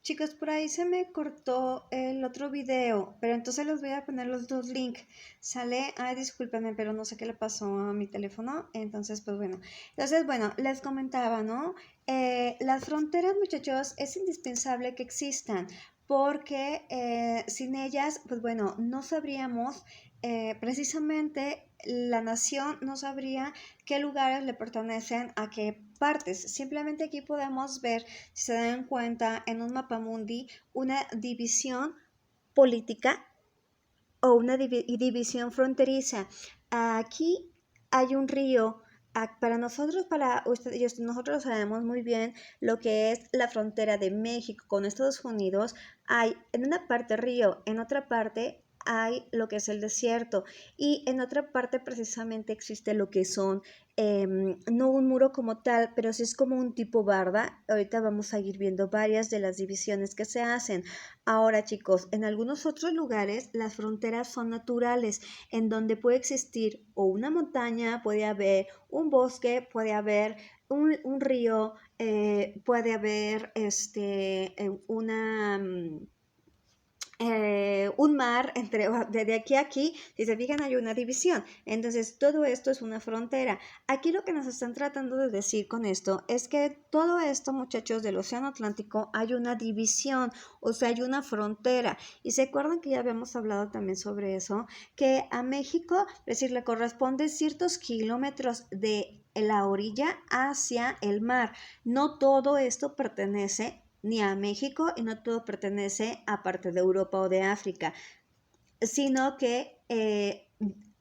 Chicos, por ahí se me cortó el otro video, pero entonces les voy a poner los dos links. Sale, ay, discúlpenme, pero no sé qué le pasó a mi teléfono. Entonces, pues bueno. Entonces, bueno, les comentaba, ¿no? Las fronteras, muchachos, es indispensable que existan, porque sin ellas, pues bueno, no sabríamos, precisamente la nación no sabría qué lugares le pertenecen a qué partes. Simplemente aquí podemos ver, si se dan cuenta, en un mapa mundi, una división política o una división fronteriza. Aquí hay un río. Para nosotros, para ustedes, nosotros sabemos muy bien lo que es la frontera de México con Estados Unidos. Hay en una parte río, en otra parte hay lo que es el desierto y en otra parte precisamente existe lo que son no un muro como tal, pero sí es como un tipo barda. Ahorita vamos a ir viendo varias de las divisiones que se hacen. Ahora, chicos, en algunos otros lugares las fronteras son naturales, en donde puede existir o una montaña, puede haber un bosque, puede haber un río, puede haber un mar entre de aquí a aquí. Si se fijan, hay una división. Entonces todo esto es una frontera. Aquí lo que nos están tratando de decir con esto es que todo esto, muchachos, del océano Atlántico hay una división, o sea, hay una frontera. Y se acuerdan que ya habíamos hablado también sobre eso, que a México, es decir, le corresponde ciertos kilómetros de la orilla hacia el mar. No todo esto pertenece ni a México y no todo pertenece a parte de Europa o de África, sino que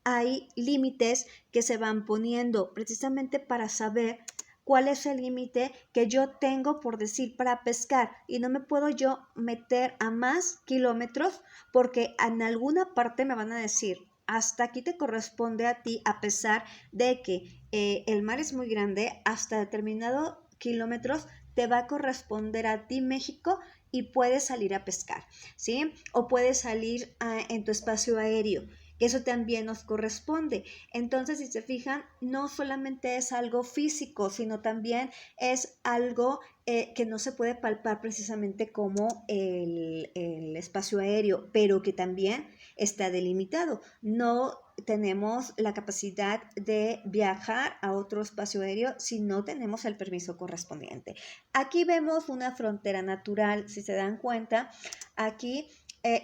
hay límites que se van poniendo precisamente para saber cuál es el límite que yo tengo, por decir, para pescar, y no me puedo yo meter a más kilómetros porque en alguna parte me van a decir hasta aquí te corresponde a ti, a pesar de que el mar es muy grande, hasta determinado kilómetros te va a corresponder a ti, México, y puedes salir a pescar, ¿sí? O puedes salir en tu espacio aéreo, que eso también nos corresponde. Entonces, si se fijan, no solamente es algo físico, sino también es algo que no se puede palpar precisamente como el espacio aéreo, pero que también está delimitado. No tenemos la capacidad de viajar a otro espacio aéreo si no tenemos el permiso correspondiente. Aquí vemos una frontera natural, si se dan cuenta, aquí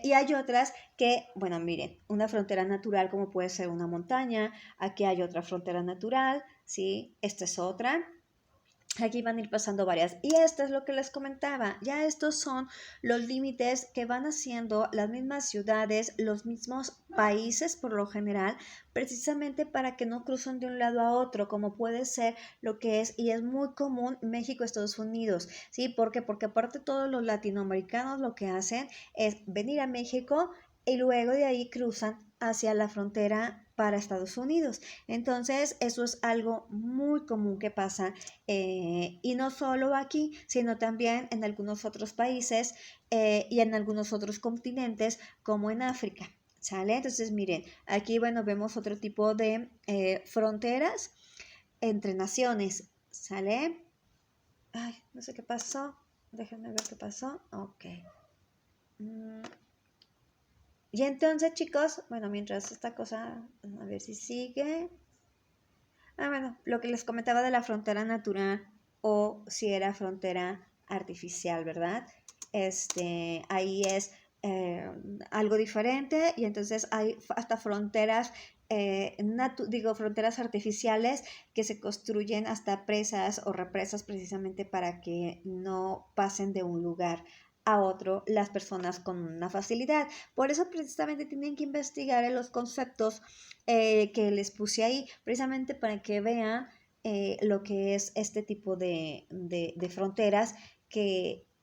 y hay otras que, bueno, miren, una frontera natural como puede ser una montaña, aquí hay otra frontera natural, ¿sí? Esta es otra. Aquí van a ir pasando varias. Y esto es lo que les comentaba. Ya estos son los límites que van haciendo las mismas ciudades, los mismos países por lo general, precisamente para que no crucen de un lado a otro, como puede ser lo que es, y es muy común, México-Estados Unidos. ¿Sí? ¿Por qué? Porque aparte todos los latinoamericanos lo que hacen es venir a México y luego de ahí cruzan hacia la frontera para Estados Unidos. Entonces, eso es algo muy común que pasa y no solo aquí, sino también en algunos otros países y en algunos otros continentes, como en África. ¿Sale? Entonces, miren, aquí, bueno, vemos otro tipo de fronteras entre naciones. ¿Sale? Ay, no sé qué pasó. Déjenme ver qué pasó. Ok. Mm. Y entonces, chicos, bueno, mientras esta cosa, a ver si sigue. Bueno, lo que les comentaba de la frontera natural o si era frontera artificial, ¿verdad? Ahí es eh, algo diferente y entonces hay hasta fronteras, fronteras artificiales que se construyen hasta presas o represas precisamente para que no pasen de un lugar a otro las personas con una facilidad. Por eso precisamente tienen que investigar en los conceptos que les puse ahí, precisamente para que vean lo que es este tipo de fronteras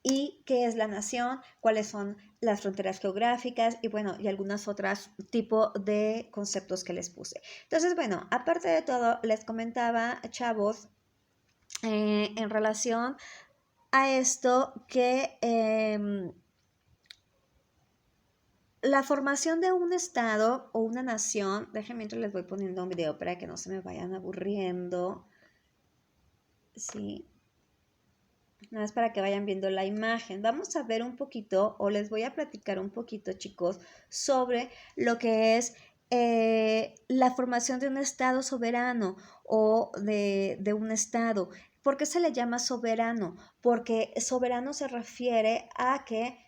y qué es la nación, cuáles son las fronteras geográficas y bueno, y algunas otras tipos de conceptos que les puse. Entonces, bueno, aparte de todo, les comentaba, chavos, en relación a esto que la formación de un estado o una nación, déjenme mientras les voy poniendo un video para que no se me vayan aburriendo. Sí. nada más para que vayan viendo la imagen. Vamos a ver un poquito, o les voy a platicar un poquito, chicos, sobre lo que es la formación de un estado soberano o de un estado. ¿Por qué se le llama soberano? Porque soberano se refiere a que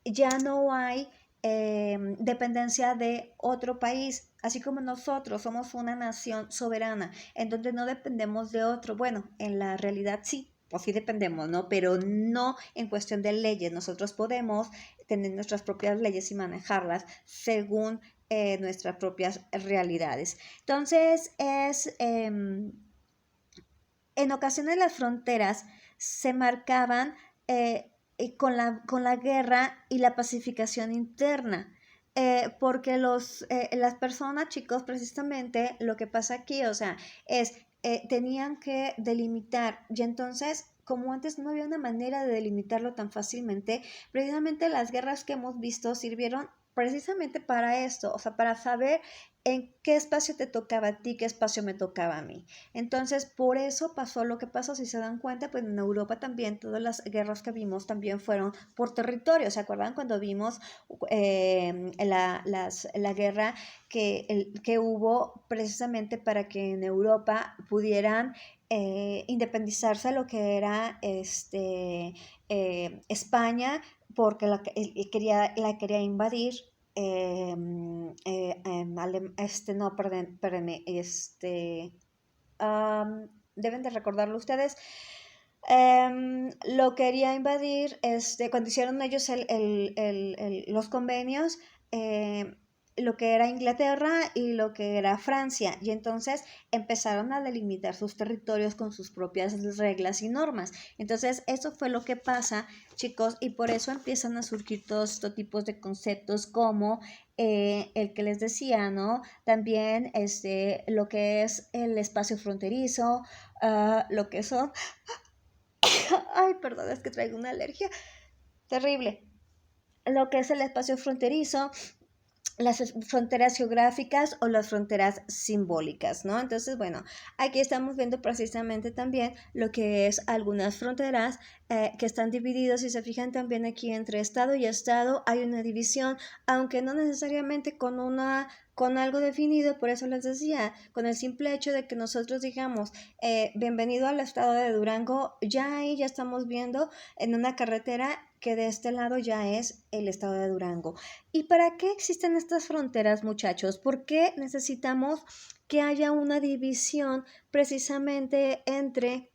ya no hay dependencia de otro país, así como nosotros somos una nación soberana, en donde no dependemos de otro. Bueno, en la realidad sí, pues sí dependemos, ¿no? Pero no en cuestión de leyes. Nosotros podemos tener nuestras propias leyes y manejarlas según nuestras propias realidades. Entonces, en ocasiones las fronteras se marcaban con la guerra y la pacificación interna. Porque las personas, chicos, precisamente lo que pasa aquí, o sea, es tenían que delimitar y entonces como antes no había una manera de delimitarlo tan fácilmente, precisamente las guerras que hemos visto sirvieron precisamente para esto, o sea, para saber en qué espacio te tocaba a ti, qué espacio me tocaba a mí. Entonces, por eso pasó lo que pasó, si se dan cuenta, pues en Europa también todas las guerras que vimos también fueron por territorio. ¿Se acuerdan cuando vimos la guerra que hubo precisamente para que en Europa pudieran independizarse lo que era España, porque la quería invadir no, perdón, espérenme, deben de recordarlo ustedes, lo quería invadir, cuando hicieron ellos los convenios, lo que era Inglaterra y lo que era Francia, y entonces empezaron a delimitar sus territorios con sus propias reglas y normas. Entonces eso fue lo que pasa, chicos, y por eso empiezan a surgir todos estos tipos de conceptos como el que les decía, ¿no? También lo que es el espacio fronterizo, lo que son... Ay, perdón, es que traigo una alergia terrible. Lo que es el espacio fronterizo, las fronteras geográficas o las fronteras simbólicas, ¿no? Entonces, bueno, aquí estamos viendo precisamente también lo que es algunas fronteras que están divididas. Si se fijan también aquí entre estado y estado hay una división, aunque no necesariamente con algo definido. Por eso les decía, con el simple hecho de que nosotros digamos bienvenido al estado de Durango, ya ahí ya estamos viendo en una carretera que de este lado ya es el estado de Durango. ¿Y para qué existen estas fronteras, muchachos? ¿Por qué necesitamos que haya una división precisamente entre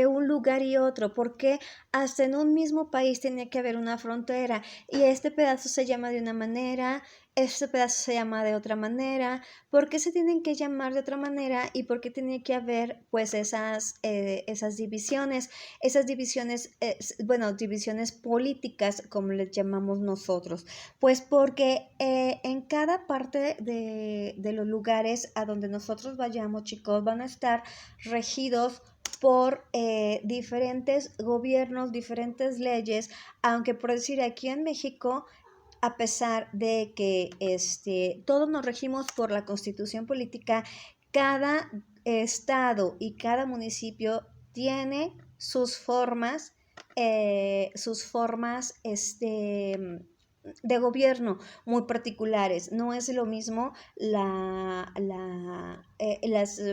un lugar y otro? Porque hasta en un mismo país tiene que haber una frontera y este pedazo se llama de una manera, este pedazo se llama de otra manera. ¿Por qué se tienen que llamar de otra manera y por qué tiene que haber pues esas divisiones? Esas divisiones, bueno, divisiones políticas como les llamamos nosotros. Pues porque en cada parte de los lugares a donde nosotros vayamos, chicos, van a estar regidos por diferentes gobiernos, diferentes leyes, aunque por decir aquí en México, a pesar de que todos nos regimos por la constitución política, cada estado y cada municipio tiene sus formas de gobierno muy particulares. No es lo mismo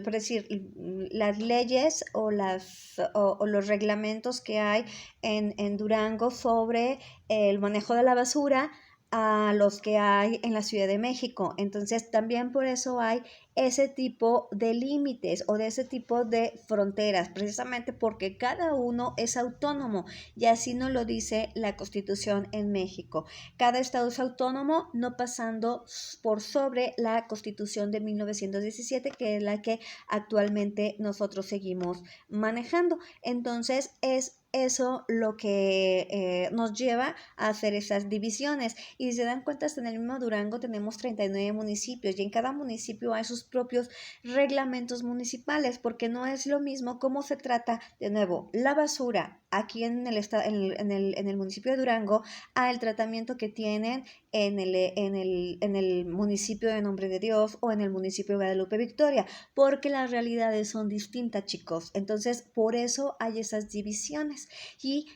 por decir, las leyes o los reglamentos que hay en Durango sobre el manejo de la basura a los que hay en la Ciudad de México. Entonces también por eso hay ese tipo de límites o de ese tipo de fronteras, precisamente porque cada uno es autónomo y así nos lo dice la Constitución en México. Cada estado es autónomo, no pasando por sobre la Constitución de 1917, que es la que actualmente nosotros seguimos manejando. Entonces es eso lo que nos lleva a hacer esas divisiones. Y si se dan cuenta, hasta en el mismo Durango tenemos 39 municipios y en cada municipio hay sus propios reglamentos municipales, porque no es lo mismo cómo se trata, de nuevo, la basura aquí en el municipio de Durango a el tratamiento que tienen en el municipio de Nombre de Dios o en el municipio de Guadalupe Victoria, porque las realidades son distintas, chicos. Entonces, por eso hay esas divisiones y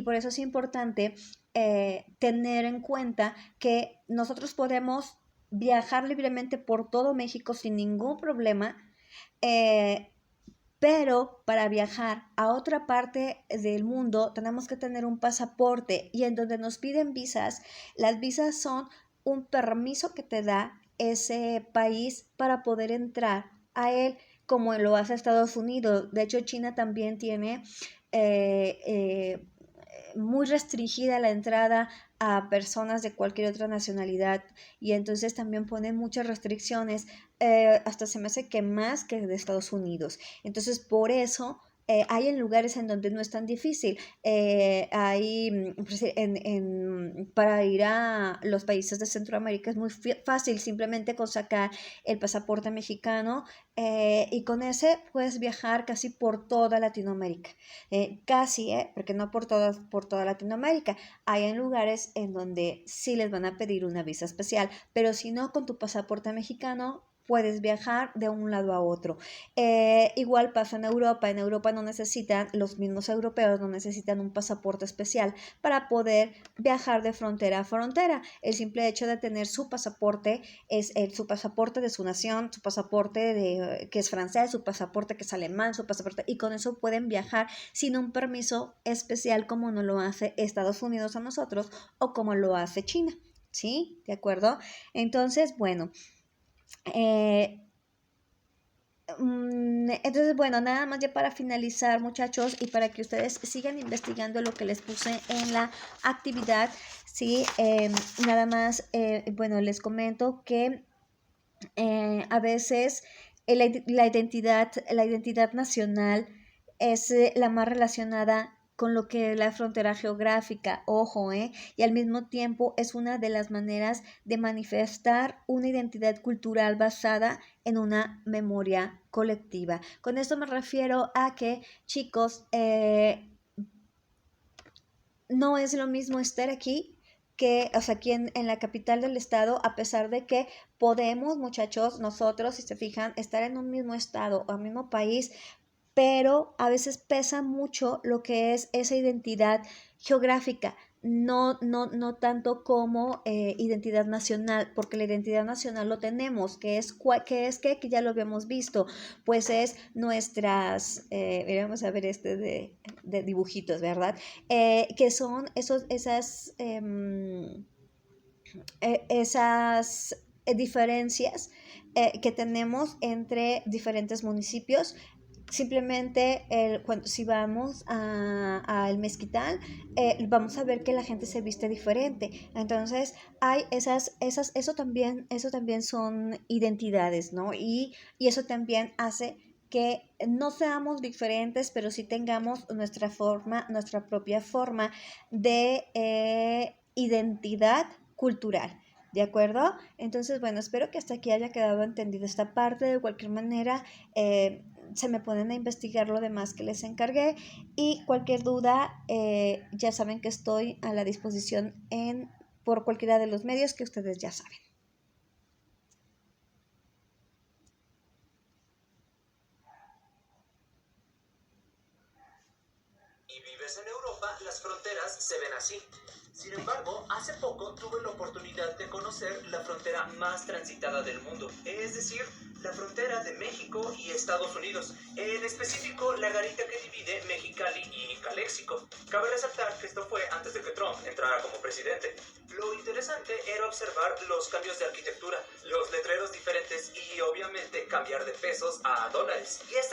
por eso es importante tener en cuenta que nosotros podemos viajar libremente por todo México sin ningún problema, eh, pero para viajar a otra parte del mundo tenemos que tener un pasaporte y en donde nos piden visas, las visas son un permiso que te da ese país para poder entrar a él como lo hace Estados Unidos. De hecho, China también tiene eh, eh, muy restringida la entrada a personas de cualquier otra nacionalidad y entonces también ponen muchas restricciones, hasta se me hace que más que de Estados Unidos. Entonces por eso hay en lugares en donde no es tan difícil. Para ir a los países de Centroamérica es muy fácil simplemente con sacar el pasaporte mexicano y con ese puedes viajar casi por toda Latinoamérica. Casi, porque no por toda Latinoamérica. Hay en lugares en donde sí les van a pedir una visa especial, pero si no, con tu pasaporte mexicano puedes viajar de un lado a otro. Igual pasa en Europa no necesitan, los mismos europeos no necesitan un pasaporte especial para poder viajar de frontera a frontera. El simple hecho de tener su pasaporte es su pasaporte de su nación, su pasaporte que es francés, su pasaporte que es alemán, su pasaporte, y con eso pueden viajar sin un permiso especial como no lo hace Estados Unidos a nosotros o como lo hace China. ¿Sí? ¿De acuerdo? Entonces, bueno, entonces, bueno, nada más ya para finalizar, muchachos, y para que ustedes sigan investigando lo que les puse en la actividad, ¿sí? Nada más, bueno, les comento que a veces la identidad nacional es la más relacionada con lo que es la frontera geográfica, ojo, y al mismo tiempo es una de las maneras de manifestar una identidad cultural basada en una memoria colectiva. Con esto me refiero a que, chicos, no es lo mismo estar aquí que, o sea, aquí en la capital del estado, a pesar de que podemos, muchachos, nosotros, si se fijan, estar en un mismo estado o mismo país, pero a veces pesa mucho lo que es esa identidad geográfica, no tanto como identidad nacional, porque la identidad nacional lo tenemos, que ya lo habíamos visto, pues es nuestras, vamos a ver de dibujitos, ¿verdad? Que son esas diferencias que tenemos entre diferentes municipios. Simplemente si vamos al mezquital, vamos a ver que la gente se viste diferente. Entonces, hay eso también son identidades, ¿no? Y eso también hace que no seamos diferentes, pero sí tengamos nuestra propia forma de identidad cultural. ¿De acuerdo? Entonces, bueno, espero que hasta aquí haya quedado entendida esta parte. De cualquier manera, se me ponen a investigar lo demás que les encargué y cualquier duda, ya saben que estoy a la disposición por cualquiera de los medios que ustedes ya saben. Y vives en Europa, las fronteras se ven así. Sin embargo, hace poco tuve la oportunidad de conocer la frontera más transitada del mundo, es decir, la frontera de México y Estados Unidos, en específico la garita que divide Mexicali y Caléxico. Cabe resaltar que esto fue antes de que Trump entrara como presidente. Lo interesante era observar los cambios de arquitectura, los letreros diferentes y obviamente cambiar de pesos a dólares. Y esta